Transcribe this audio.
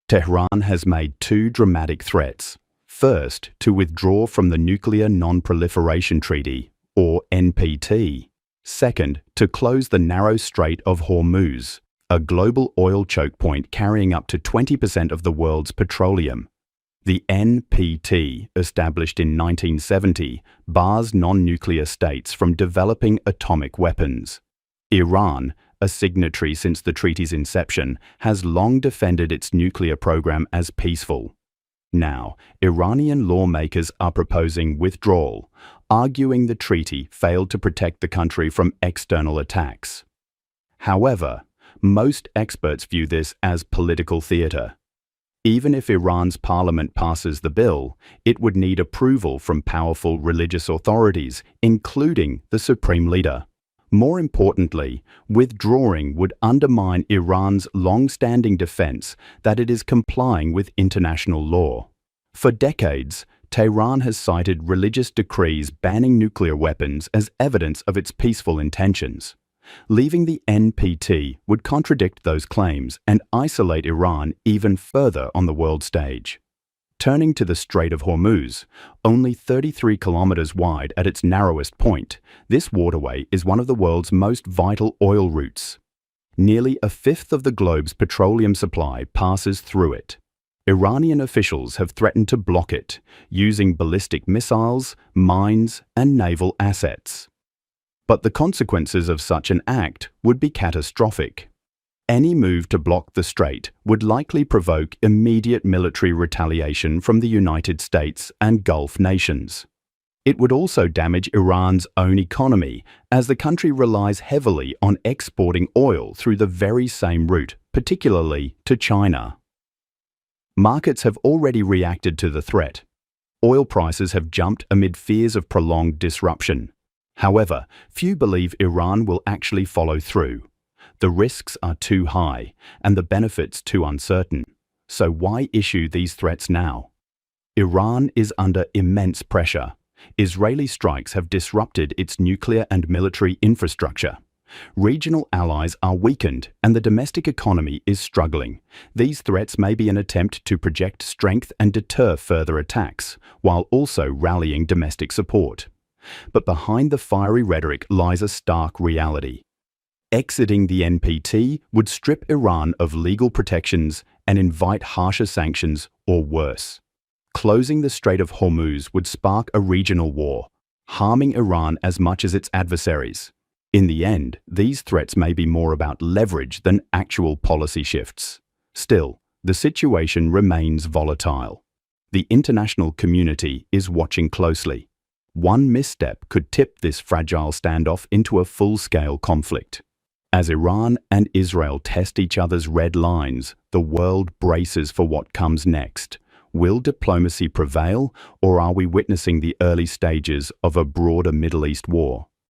Tehran has made two dramatic threats. First, to withdraw from the Nuclear Non-Proliferation Treaty, or NPT. Second, to close the narrow Strait of Hormuz, a global oil choke point carrying up to 20% of the world's petroleum. The NPT, established in 1970, bars non-nuclear states from developing atomic weapons. Iran, a signatory since the treaty's inception, has long defended its nuclear program as peaceful. Now, Iranian lawmakers are proposing withdrawal, arguing the treaty failed to protect the country from external attacks. However, most experts view this as political theater. Even if Iran's parliament passes the bill, it would need approval from powerful religious authorities, including the supreme leader. More importantly, withdrawing would undermine Iran's long-standing defense that it is complying with international law. For decades, Tehran has cited religious decrees banning nuclear weapons as evidence of its peaceful intentions. Leaving the NPT would contradict those claims and isolate Iran even further on the world stage. Turning to the Strait of Hormuz, only 33 kilometers wide at its narrowest point, this waterway is one of the world's most vital oil routes. Nearly a fifth of the globe's petroleum supply passes through it. Iranian officials have threatened to block it, using ballistic missiles, mines, and naval assets. But the consequences of such an act would be catastrophic. Any move to block the strait would likely provoke immediate military retaliation from the United States and Gulf nations. It would also damage Iran's own economy, as the country relies heavily on exporting oil through the very same route, particularly to China. Markets have already reacted to the threat. Oil prices have jumped amid fears of prolonged disruption. However, few believe Iran will actually follow through. The risks are too high, and the benefits too uncertain. So why issue these threats now? Iran is under immense pressure. Israeli strikes have disrupted its nuclear and military infrastructure. Regional allies are weakened, and the domestic economy is struggling. These threats may be an attempt to project strength and deter further attacks, while also rallying domestic support. But behind the fiery rhetoric lies a stark reality. Exiting the NPT would strip Iran of legal protections and invite harsher sanctions or worse. Closing the Strait of Hormuz would spark a regional war, harming Iran as much as its adversaries. In the end, these threats may be more about leverage than actual policy shifts. Still, the situation remains volatile. The international community is watching closely. One misstep could tip this fragile standoff into a full-scale conflict. As Iran and Israel test each other's red lines, the world braces for what comes next. Will diplomacy prevail, or are we witnessing the early stages of a broader Middle East war?